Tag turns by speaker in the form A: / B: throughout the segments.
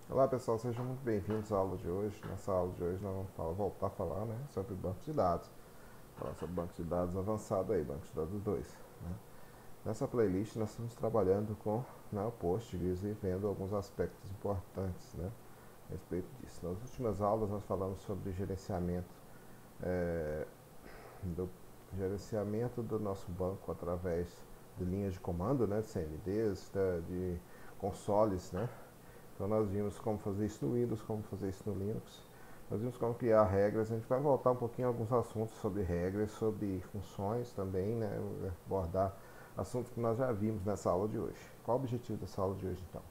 A: Olá pessoal, sejam muito bem-vindos à aula de hoje. Nessa aula de hoje nós vamos voltar a falar, sobre banco de dados. Falar sobre banco de dados avançado aí, banco de dados 2. Né? Nessa playlist nós estamos trabalhando com, o Postgres e vendo alguns aspectos importantes, a respeito disso. Nas últimas aulas nós falamos sobre eh, do gerenciamento do nosso banco através de linhas de comando, de CMDs, de consoles, Então nós vimos como fazer isso no Windows, como fazer isso no Linux. Nós vimos como criar regras. A gente vai voltar um pouquinho a alguns assuntos sobre regras, sobre funções também, abordar assuntos que nós já vimos nessa aula de hoje. Qual o objetivo dessa aula de hoje, então?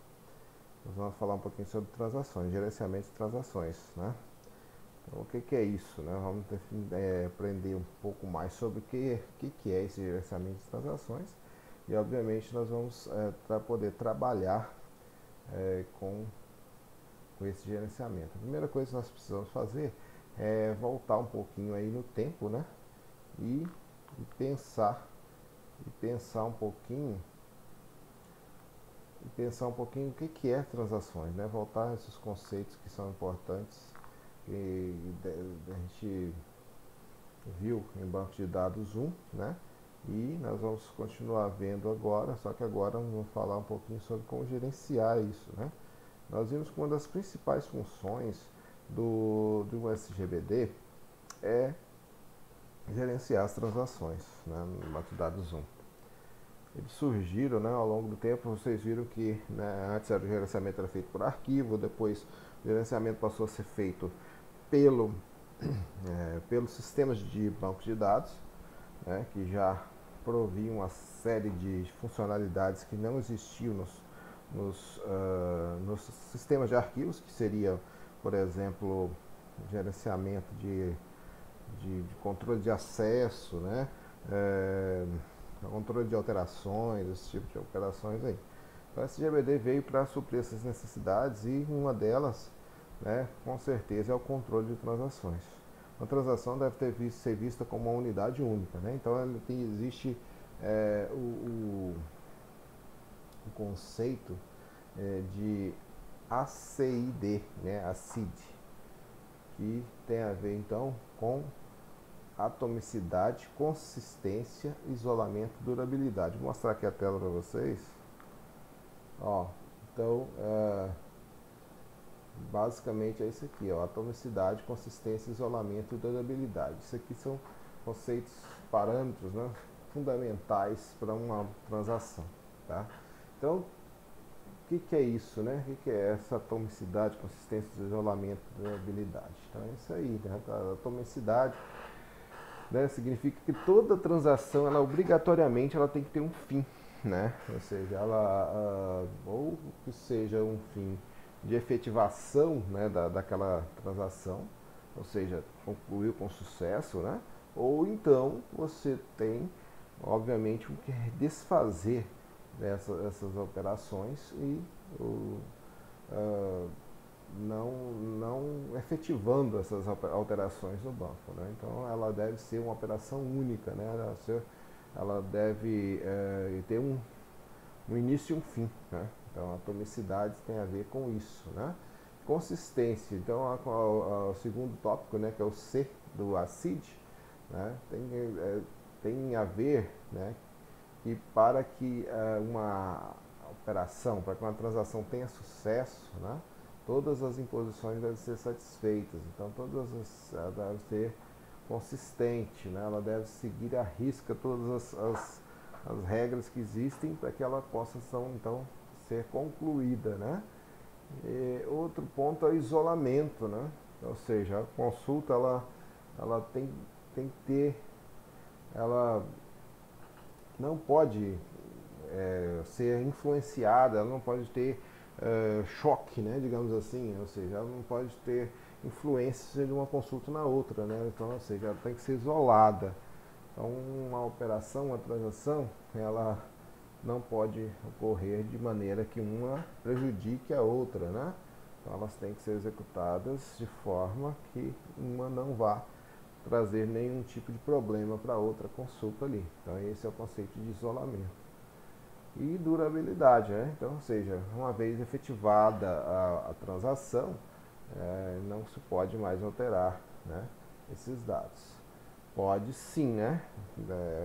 A: Nós vamos falar um pouquinho sobre transações, gerenciamento de transações, Então, o que é isso, Vamos aprender um pouco mais sobre o que é esse gerenciamento de transações e, obviamente, nós vamos poder trabalhar com esse gerenciamento. A primeira coisa que nós precisamos fazer é voltar um pouquinho aí no tempo, E, e pensar e pensar um pouquinho o que é transações, Voltar a esses conceitos que são importantes que a gente viu em banco de dados 1, E nós vamos continuar vendo agora, só que agora vamos falar um pouquinho sobre como gerenciar isso, Nós vimos que uma das principais funções do SGBD é gerenciar as transações, no banco de dados 1. Eles surgiram, ao longo do tempo. Vocês viram que, antes o gerenciamento era feito por arquivo, depois o gerenciamento passou a ser feito pelo, pelos sistemas de banco de dados, que já proviam uma série de funcionalidades que não existiam nos sistemas de arquivos, que seria, por exemplo, gerenciamento de controle de acesso, controle de alterações, esse tipo de operações aí. Então, esse GBD veio para suprir essas necessidades e uma delas, com certeza, é o controle de transações. Uma transação deve ser vista como uma unidade única, Então, existe o conceito de ACID, ACID, que tem a ver então com atomicidade, consistência, isolamento, durabilidade. Vou mostrar aqui a tela para vocês. Ó, então, basicamente é isso aqui, atomicidade, consistência, isolamento e durabilidade. Isso aqui são conceitos, parâmetros, fundamentais para uma transação, tá? Então, o que é isso, O que é essa atomicidade, consistência, isolamento e durabilidade? Então é isso aí, A atomicidade, significa que toda transação, ela obrigatoriamente ela tem que ter um fim, Ou seja, ou que seja um fim de efetivação, daquela transação, ou seja, concluiu com sucesso, Ou então você tem, obviamente, que desfazer essas operações e o, uh, não efetivando essas alterações no banco, Então ela deve ser uma operação única, ela deve ter um início e um fim, Então a atomicidade tem a ver com isso, Consistência, então o segundo tópico, que é o C do ACID, tem a ver, que para que uma operação, para que uma transação tenha sucesso, todas as imposições devem ser satisfeitas. Então, ela deve ser consistente, ela deve seguir à risca todas as regras que existem para que ela possa, então, ser concluída. E outro ponto é o isolamento, ou seja, a consulta ela tem que ter, ela não pode ser influenciada, ela não pode ter choque, digamos assim, ou seja, ela não pode ter influência de uma consulta na outra, Então, ou seja, ela tem que ser isolada. Então, uma operação, uma transação, ela não pode ocorrer de maneira que uma prejudique a outra, Então, elas têm que ser executadas de forma que uma não vá trazer nenhum tipo de problema para outra consulta ali. Então, esse é o conceito de isolamento. e durabilidade, né? Então, ou seja, uma vez efetivada a transação, não se pode mais alterar, né, esses dados. Pode sim, né?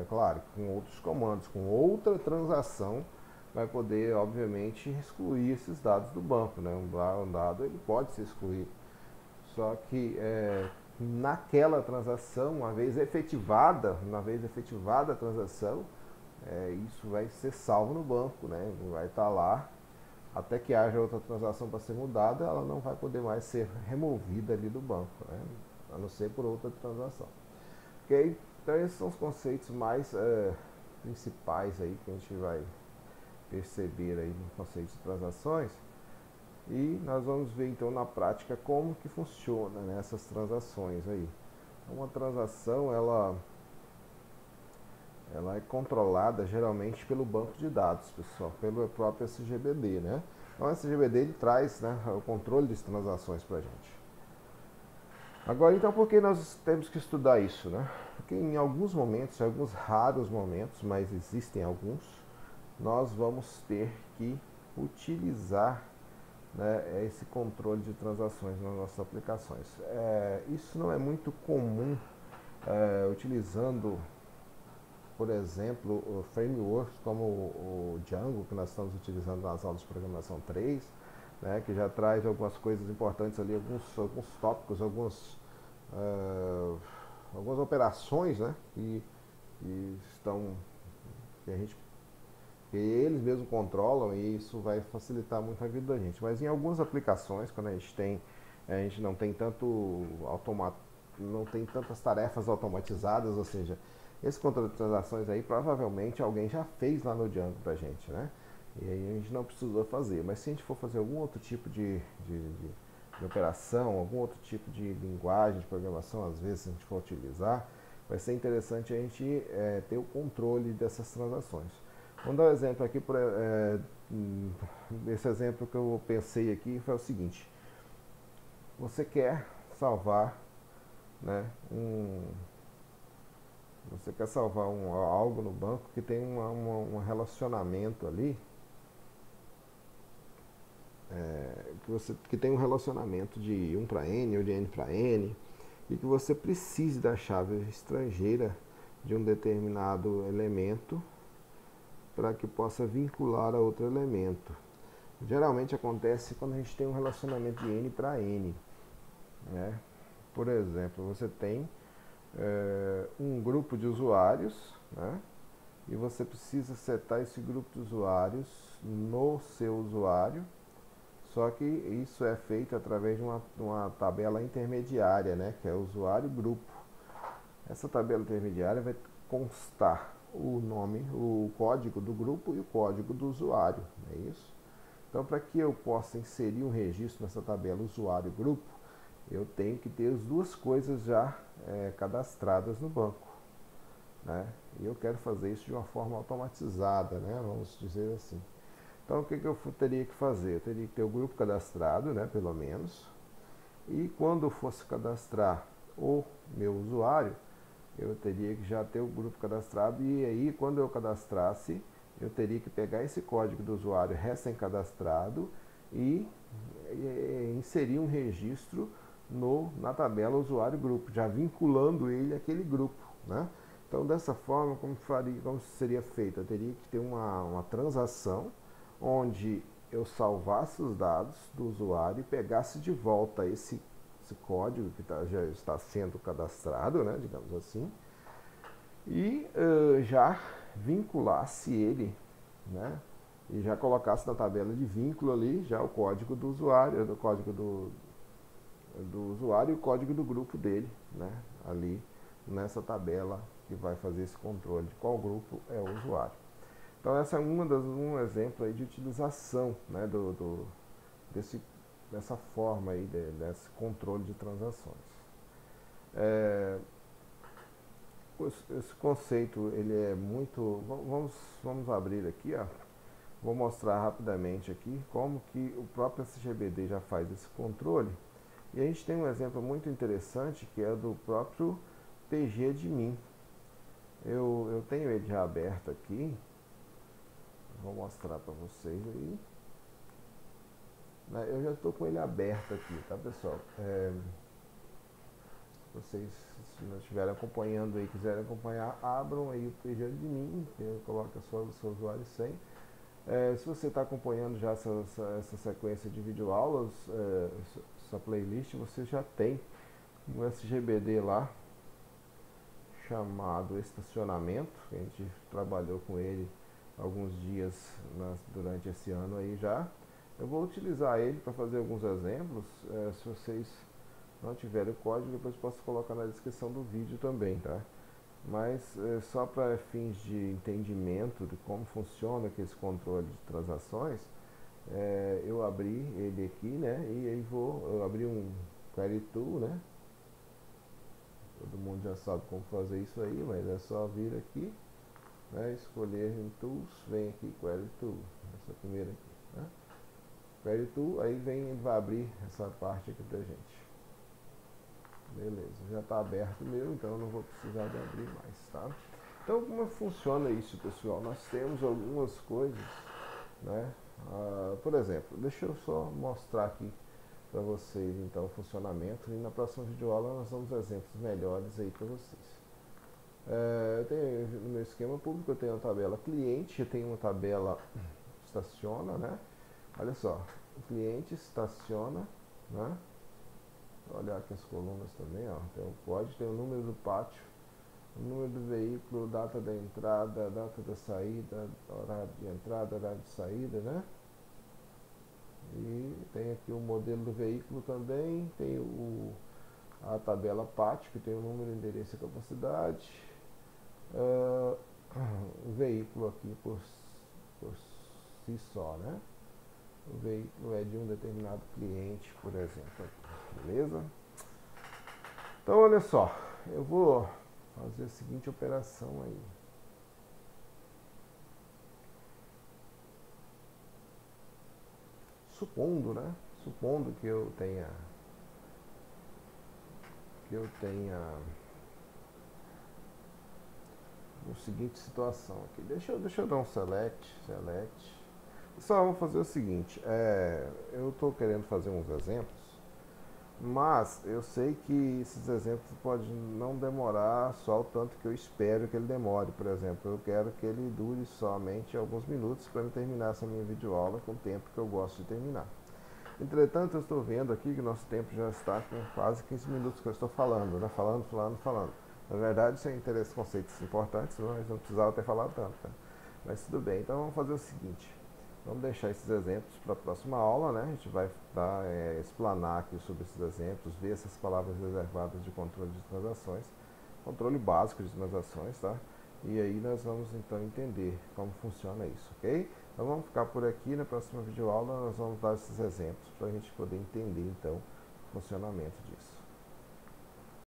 A: Claro, com outros comandos, com outra transação, vai poder, obviamente, excluir esses dados do banco, né? Um dado ele pode ser excluído. Só que naquela transação, uma vez efetivada a transação, isso vai ser salvo no banco, né? Vai estar lá até que haja outra transação para ser mudada, ela não vai poder mais ser removida ali do banco, né? A não ser por outra transação. Ok? Então esses são os conceitos mais principais aí que a gente vai perceber aí no conceito de transações. E nós vamos ver então na prática como que funciona, né, essas transações aí. Uma transação ela é controlada geralmente pelo banco de dados, pessoal, pelo próprio SGBD, né? Então o SGBD ele traz, né, o controle das transações para a gente. Agora, então, por que nós temos que estudar isso, né? Porque em alguns momentos, em alguns raros momentos, mas existem alguns, nós vamos ter que utilizar, né, esse controle de transações nas nossas aplicações. Isso não é muito comum utilizando, por exemplo, frameworks como o Django, que nós estamos utilizando nas aulas de programação 3, né, que já traz algumas coisas importantes ali, alguns tópicos, algumas operações, né, que estão que a gente que eles mesmos controlam, e isso vai facilitar muito a vida da gente. Mas em algumas aplicações, quando a gente não tem não tem tantas tarefas automatizadas, ou seja, esse controle de transações aí provavelmente alguém já fez lá no Django pra gente, né? E aí a gente não precisou fazer. Mas se a gente for fazer algum outro tipo de operação, algum outro tipo de linguagem de programação, às vezes a gente for utilizar, vai ser interessante a gente ter o controle dessas transações. Vamos dar um exemplo aqui. Esse exemplo que eu pensei aqui foi o seguinte: você quer salvar, né, você quer salvar algo no banco que tem um relacionamento ali, que tem um relacionamento de 1 para N ou de N para N, e que você precise da chave estrangeira de um determinado elemento para que possa vincular a outro elemento. Geralmente acontece quando a gente tem um relacionamento de N para N, né? Por exemplo, você tem um grupo de usuários, né? E você precisa setar esse grupo de usuários no seu usuário, só que isso é feito através de uma tabela intermediária, né? Que é usuário-grupo. Essa tabela intermediária vai constar o nome, o código do grupo e o código do usuário, não é isso? Então, para que eu possa inserir um registro nessa tabela usuário-grupo, eu tenho que ter as duas coisas já cadastradas no banco, né? E eu quero fazer isso de uma forma automatizada, né? Vamos dizer assim. Então, o que eu teria que fazer? Eu teria que ter o grupo cadastrado, né? Pelo menos. E quando eu fosse cadastrar o meu usuário, eu teria que já ter o grupo cadastrado, e aí quando eu cadastrasse, eu teria que pegar esse código do usuário recém-cadastrado e inserir um registro na tabela usuário-grupo, já vinculando ele àquele grupo, né? Então, dessa forma, como seria feito? Eu teria que ter uma transação onde eu salvasse os dados do usuário e pegasse de volta esse código que já está sendo cadastrado, né, digamos assim, e já vinculasse ele, né, e já colocasse na tabela de vínculo ali já o código do usuário, do usuário e o código do grupo dele, né, ali nessa tabela que vai fazer esse controle de qual grupo é o usuário. Então essa é um exemplo aí de utilização, né, dessa forma aí, desse controle de transações. Esse conceito ele é muito. Vamos abrir aqui, ó. Vou mostrar rapidamente aqui como que o próprio SGBD já faz esse controle. E a gente tem um exemplo muito interessante que é do próprio PGadmin. Eu tenho ele já aberto aqui. Vou mostrar para vocês aí. Eu já estou com ele aberto aqui, tá, pessoal? Vocês, se não estiverem acompanhando aí, quiserem acompanhar, abram aí o PG de mim, que eu coloco só o seu usuário e senha. Se você está acompanhando já essa sequência de videoaulas, essa playlist, você já tem um SGBD lá, chamado Estacionamento, que a gente trabalhou com ele alguns dias durante esse ano aí já. Eu vou utilizar ele para fazer alguns exemplos. Se vocês não tiverem o código, depois posso colocar na descrição do vídeo também, tá? Mas só para fins de entendimento de como funciona esse controle de transações, eu abri ele aqui, né? E aí eu abri um Query Tool, né? Todo mundo já sabe como fazer isso aí, mas é só vir aqui, né? Escolher em Tools, vem aqui Query Tool, essa primeira aqui, né? Query Tool, aí ele vai abrir essa parte aqui pra gente. Beleza, já está aberto o meu, então eu não vou precisar de abrir mais, tá? Então, como funciona isso, pessoal? Nós temos algumas coisas, né? Por exemplo, deixa eu só mostrar aqui para vocês, então, o funcionamento, e na próxima videoaula nós vamos exemplos melhores aí para vocês. Eu tenho, no meu esquema público, eu tenho uma tabela cliente, eu tenho uma tabela estaciona, né? Olha só, o cliente estaciona, né? Olhar aqui as colunas também, ó. Tem o código, tem o número do pátio, o número do veículo, data da entrada, data da saída, horário de entrada, horário de saída, né? E tem aqui o modelo do veículo também, tem a tabela pátio, que tem o número, endereço e capacidade. O veículo aqui por si só, né? O veículo é de um determinado cliente, por exemplo, beleza? Então, olha só, eu vou fazer a seguinte operação aí. Supondo, né? Supondo que eu tenha a seguinte situação aqui. Deixa eu dar um select. Pessoal, vamos fazer o seguinte. Eu estou querendo fazer uns exemplos, mas eu sei que esses exemplos podem não demorar só o tanto que eu espero que ele demore. Por exemplo, eu quero que ele dure somente alguns minutos para terminar essa minha videoaula com o tempo que eu gosto de terminar. Entretanto, eu estou vendo aqui que nosso tempo já está com quase 15 minutos que eu estou falando, né? Falando. Na verdade, sem interesse conceitos importantes, mas não precisava ter falado tanto, né? Mas tudo bem, então vamos fazer o seguinte. Vamos deixar esses exemplos para a próxima aula, né? A gente vai explanar aqui sobre esses exemplos, ver essas palavras reservadas de controle de transações, controle básico de transações, tá? E aí nós vamos então entender como funciona isso, ok? Então vamos ficar por aqui. Na próxima videoaula nós vamos dar esses exemplos para a gente poder entender então o funcionamento disso.